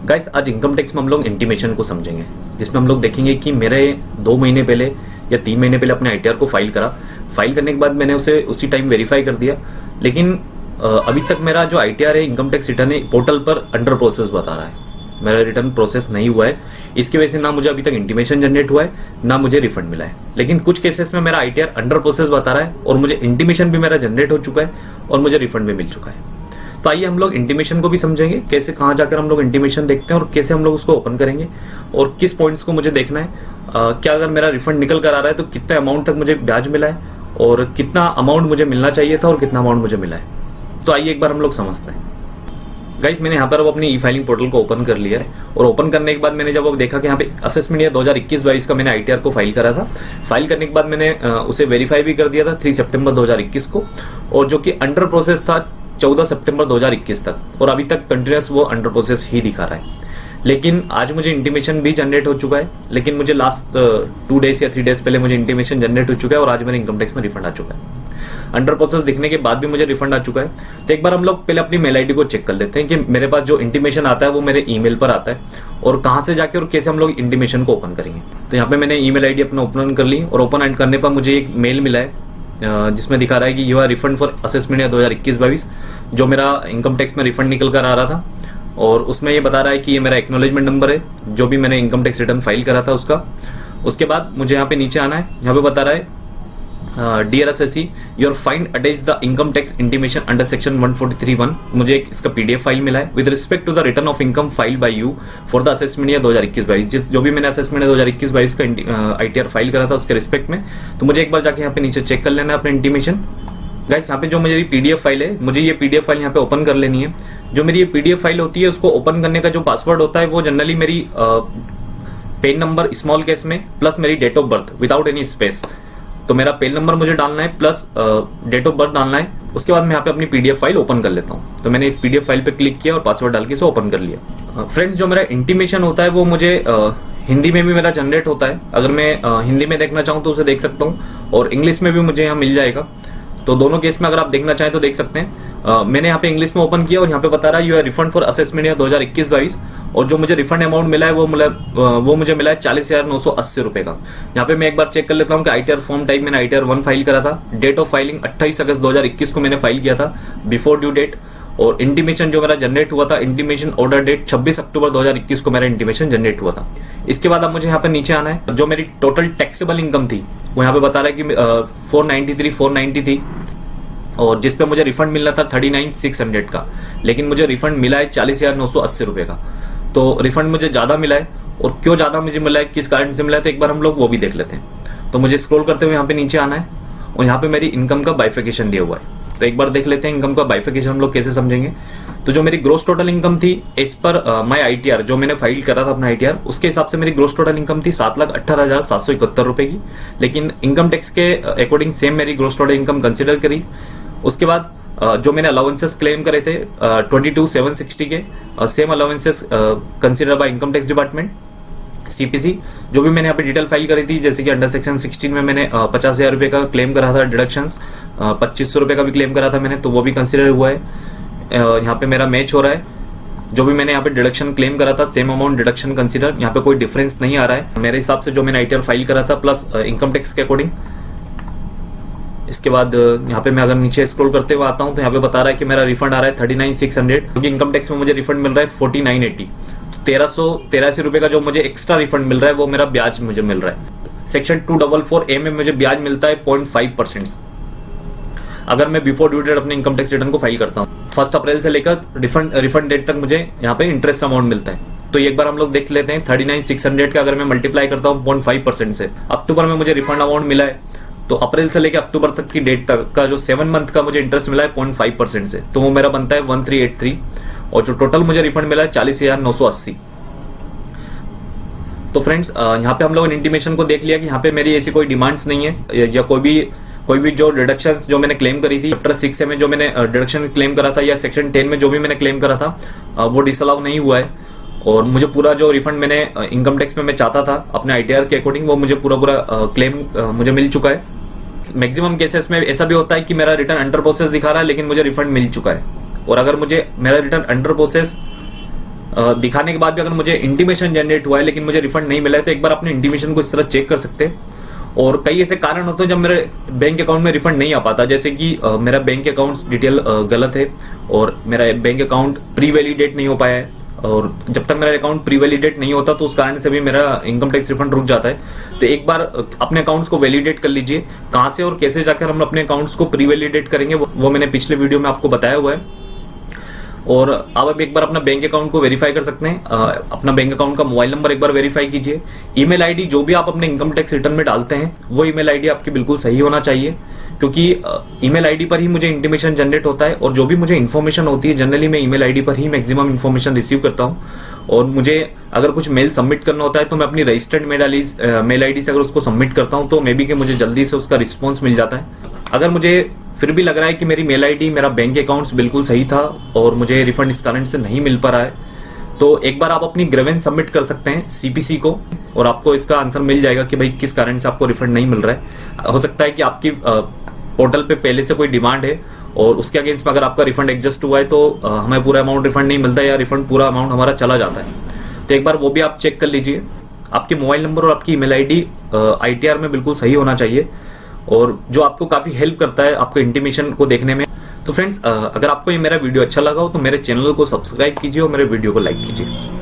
Guys आज income tax में हम लोग इंटीमेशन को समझेंगे, जिसमें हम लोग देखेंगे कि मेरे 2 महीने पहले या 3 महीने पहले अपने आईटीआर को फाइल करा। फाइल करने के बाद मैंने उसे उसी टाइम वेरीफाई कर दिया, लेकिन अभी तक मेरा जो आईटीआर है, इनकम टैक्स रिटर्न है, पोर्टल पर अंडर प्रोसेस बता रहा है, मेरा रिटर्न प्रोसेस नहीं हुआ है। इसकी वजह से ना मुझे अभी तक इंटीमेशन जनरेट हुआ है, ना मुझे रिफंड मिला है। लेकिन कुछ केसेस में मेरा आईटीआर अंडर प्रोसेस बता रहा है और मुझे इंटीमेशन भी मेरा जनरेट हो चुका है और मुझे रिफंड भी मिल चुका है। तो आइए हम लोग इंटीमेशन को भी समझेंगे, कैसे कहाँ जाकर हम लोग इंटीमेशन देखते हैं और कैसे हम लोग उसको ओपन करेंगे और किस पॉइंट्स को मुझे देखना है। क्या अगर मेरा रिफंड निकल कर आ रहा है तो कितने अमाउंट तक मुझे ब्याज मिला है और कितना अमाउंट मुझे मिलना चाहिए था और कितना अमाउंट मुझे मिला है। तो आइए एक बार हम लोग समझते हैं। गाइस मैंने यहाँ पर अब अपनी ई फाइलिंग पोर्टल को ओपन कर लिया है और ओपन करने के बाद मैंने जब देखा कि यहाँ पे असेसमेंट ईयर 2021-22 का मैंने आईटीआर को फाइल करा था। फाइल करने के बाद मैंने उसे वेरीफाई भी कर दिया था 3 सितंबर 2021 को, और जो कि अंडर प्रोसेस था 14 सितंबर 2021 तक, और अभी तक कंटिन्यूस वो अंडर प्रोसेस ही दिखा रहा है। लेकिन आज मुझे इंटीमेशन भी जनरेट हो चुका है, लेकिन मुझे लास्ट 2 डेज या 3 डेज पहले मुझे इंटीमेशन जनरेट हो चुका है और आज मेरे इनकम टैक्स में रिफंड आ चुका है। अंडर प्रोसेस दिखने के बाद भी मुझे रिफंड आ चुका है। तो एक बार हम लोग पहले अपनी मेल आईडी को चेक कर लेते हैं कि मेरे पास जो इंटीमेशन आता है वो मेरे ईमेल पर आता है और कहां से जाके और कैसे हम लोग इंटीमेशन को ओपन करेंगे। तो यहाँ पे मैंने ईमेल आईडी अपना ओपन कर ली और ओपन करने पर मुझे एक मेल मिला है जिसमें दिखा रहा है कि you are refund for assessment year 2021-22, जो मेरा इनकम टैक्स में रिफंड निकल कर आ रहा था। और उसमें ये बता रहा है कि ये मेरा एक्नॉलेजमेंट नंबर है, जो भी मैंने इनकम टैक्स रिटर्न फाइल करा था उसका। उसके बाद मुझे यहाँ पे नीचे आना है, यहाँ पे बता रहा है dear assessee your find attach the income tax intimation under section 143(1). मुझे एक इसका पीडीएफ फाइल मिला है with respect to the return of income file by you for the assessment year 2021-22। जो भी मैंने असेसमेंट 2021-22 का आईटीआर फाइल करा था उसके रिस्पेक्ट में। तो मुझे एक बार जाके यहाँ पे नीचे चेक कर लेना है अपने इंटीमेशन। गाइस यहाँ पे जो मेरी पीडीएफ फाइल है, मुझे ये पीडीएफ फाइल यहाँ पे ओपन कर लेनी है। जो मेरी ये पीडीएफ फाइल होती है उसको ओपन करने का जो पासवर्ड होता है वो जनरली मेरी पेन नंबर स्मॉल केस में प्लस मेरी date of birth without any space. तो मेरा पेन नंबर मुझे डालना है प्लस डेट ऑफ बर्थ डालना है। उसके बाद मैं यहाँ पे अपनी पीडीएफ फाइल ओपन कर लेता हूँ। तो मैंने इस पीडीएफ फाइल पे क्लिक किया और पासवर्ड डाल के इसे ओपन कर लिया। फ्रेंड्स जो मेरा इंटीमेशन होता है वो मुझे हिंदी में भी मेरा जनरेट होता है। अगर मैं हिंदी में देखना चाहूँ तो उसे देख सकता हूँ और इंग्लिश में भी मुझे यहाँ मिल जाएगा। तो दोनों केस में अगर आप देखना चाहें तो देख सकते हैं। मैंने यहाँ पे इंग्लिश में ओपन किया और यहाँ पे बता रहा है you are refund for assessment year 2021-22, और जो मुझे रिफंड अमाउंट मिला है वो मुझे मिला है 40,980 रुपए का। यहाँ पे मैं एक बार चेक कर लेता हूँ कि आईटीआर फॉर्म टाइप मैंने आईटीआर 1 फाइल करा था। डेट ऑफ फाइलिंग 28 अगस्त 2021 को मैंने फाइल किया था बिफोर ड्यू डेट, और इंटीमेशन जो मेरा जनरेट हुआ था, इंटीमेशन ऑर्डर डेट 26 अक्टूबर 2021 को मेरा इंटीमेशन जनरेट हुआ था। इसके बाद अब मुझे यहाँ पे नीचे आना है। जो मेरी टोटल टैक्सेबल इनकम थी वो यहाँ पे बता रहा है कि 490 थी और जिसपे मुझे रिफंड मिलना था 39,600 का, लेकिन मुझे रिफंड मिला है 40,980 रुपए का। तो रिफंड मुझे ज्यादा मिला है, और क्यों ज्यादा मुझे मिला है, किस कारण से मिला है, तो एक बार हम लोग वो भी देख लेते हैं। तो मुझे स्क्रॉल करते हुए यहाँ पे नीचे आना है और यहाँ पे मेरी इनकम का बाइफिकेशन दिया हुआ है। तो एक बार देख लेते हैं इनकम का बाइफिकेशन हम लोग कैसे समझेंगे। तो जो मेरी ग्रोस टोटल इनकम थी एज पर माई आईटीआर, जो मैंने फाइल करा था अपना आईटीआर, उसके हिसाब से मेरी ग्रोस टोटल इनकम थी 7,18,771 रुपए की। लेकिन इनकम टैक्स के अकॉर्डिंग सेम मेरी ग्रोस टोटल इनकम कंसिडर करी। उसके बाद जो मैंने अलाउंसेस क्लेम करे थे 22,760 के, same allowances consider by income tax department CPC. जो भी मैंने यहाँ पे डिटेल फाइल करी थी, जैसे कि अंडर सेक्शन 16 में मैंने 50,000 रुपए का क्लेम करा था डिडक्शंस, 2,500 रुपए का भी क्लेम करा था मैंने, तो वो भी कंसिडर हुआ है। यहाँ पे मेरा मैच हो रहा है। जो भी मैंने यहाँ पे डिडक्शन क्लेम करा था सेम अमाउंट डिडक्शन कंसिडर, यहाँ पे कोई डिफरेंस नहीं आ रहा है मेरे हिसाब से जो मैंने आईटीआर फाइल करा था प्लस इनकम टैक्स के अकॉर्डिंग। इसके बाद यहाँ पे मैं अगर नीचे स्क्रॉल करते हुए आता हूँ तो यहाँ पे बता रहा है कि मेरा रिफंड आ रहा है 39,600, क्योंकि इनकम टैक्स में मुझे रिफंड मिल रहा है 4,980। तो 1,383 रुपए का जो मुझे एक्स्ट्रा रिफंड मिल रहा है वो मेरा ब्याज मुझे मिल रहा है। सेक्शन 244A में मुझे ब्याज मिलता है 0.5% अगर मैं बिफोर ड्यू डेट अपने इनकम टैक्स रिटर्न को फाइल करता हूँ। 1 अप्रैल से लेकर रिफंड डेट तक मुझे यहाँ पे इंटरेस्ट अमाउंट मिलता है। तो एक बार हम लोग देख लेते हैं 39,600 का अगर मैं मल्टीप्लाई करता हूँ 0.5% से, अक्टूबर में मुझे रिफंड अमाउंट मिला है, तो अप्रैल से लेकर अक्टूबर तक की डेट तक का जो 7 मंथ का मुझे इंटरेस्ट मिला है 0.5% से, तो वो मेरा बनता है 1383, और जो टोटल मुझे रिफंड मिला है 40,980। तो फ्रेंड्स यहाँ पे हम लोग इंटीमेशन को देख लिया कि यहाँ पे मेरी ऐसी कोई डिमांड्स नहीं है, या कोई भी जो डिडक्शंस जो मैंने क्लेम करी थी चैप्टर 6 में जो मैंने डिडक्शन क्लेम करा था, या सेक्शन 10 में जो भी मैंने क्लेम करा था वो डिसअलाउ नहीं हुआ है। और मुझे पूरा जो रिफंड मैंने इनकम टैक्स में मैं चाहता था अपने आईटीआर के अकॉर्डिंग, वो मुझे पूरा क्लेम मुझे मिल चुका है। मैक्सिमम केसेस में ऐसा भी होता है कि मेरा रिटर्न अंडर प्रोसेस दिखा रहा है लेकिन मुझे रिफंड मिल चुका है, और अगर मुझे मेरा रिटर्न अंडर प्रोसेस दिखाने के बाद भी अगर मुझे इंटीमेशन जनरेट हुआ है लेकिन मुझे रिफंड नहीं मिला है, तो एक बार अपने इंटीमेशन को इस तरह चेक कर सकते हैं। और कई ऐसे कारण होते हैं जब मेरे बैंक अकाउंट में रिफंड नहीं आ पाता, जैसे कि मेरा बैंक अकाउंट डिटेल गलत है और मेरा बैंक अकाउंट प्री वैलिडेट नहीं हो पाया है, और जब तक मेरा अकाउंट प्री वैलिडेट नहीं होता तो उस कारण से भी मेरा इनकम टैक्स रिफंड रुक जाता है। तो एक बार अपने अकाउंट्स को वैलिडेट कर लीजिए। कहां से और कैसे जाकर हम अपने अकाउंट्स को प्री वैलिडेट करेंगे वो मैंने पिछले वीडियो में आपको बताया हुआ है। और आप एक बार अपना बैंक अकाउंट को वेरीफाई कर सकते हैं। अपना बैंक अकाउंट का मोबाइल नंबर एक बार वेरीफाई कीजिए। ईमेल आईडी जो भी आप अपने इनकम टैक्स रिटर्न में डालते हैं वो ईमेल आईडी आपकी बिल्कुल सही होना चाहिए, क्योंकि ईमेल आईडी पर ही मुझे इंटीमेशन जनरेट होता है और जो भी मुझे इन्फॉर्मेशन होती है जनरली मैं ईमेल आईडी पर ही मैक्सिमम इन्फॉर्मेशन रिसीव करता हूँ। और मुझे अगर कुछ मेल सबमिट करना होता है तो मैं अपनी रजिस्टर्ड मेल आईडी से अगर उसको सबमिट करता हूँ तो मे बी कि मुझे जल्दी से उसका रिस्पॉन्स मिल जाता है। अगर मुझे फिर भी लग रहा है कि मेरी मेल आईडी मेरा बैंक अकाउंट्स बिल्कुल सही था और मुझे रिफंड इस कारण से नहीं मिल पा रहा है, तो एक बार आप अपनी ग्रीवेंस सबमिट कर सकते हैं सीपीसी को और आपको इसका आंसर मिल जाएगा कि भाई किस कारण से आपको रिफंड नहीं मिल रहा है। हो सकता है कि आपकी पोर्टल पे पहले से कोई डिमांड है और उसके अगेंस्ट में अगर आपका रिफंड एडजस्ट हुआ है तो हमें पूरा अमाउंट रिफंड नहीं मिलता या रिफंड पूरा अमाउंट हमारा चला जाता है। तो एक बार वो भी आप चेक कर लीजिए। आपके मोबाइल नंबर और आपकी ईमेल आईडी आईटीआर में बिल्कुल सही होना चाहिए, और जो आपको काफी हेल्प करता है आपको इंटीमेशन को देखने में। तो फ्रेंड्स, अगर आपको ये मेरा वीडियो अच्छा लगा हो तो मेरे चैनल को सब्सक्राइब कीजिए और मेरे वीडियो को लाइक कीजिए।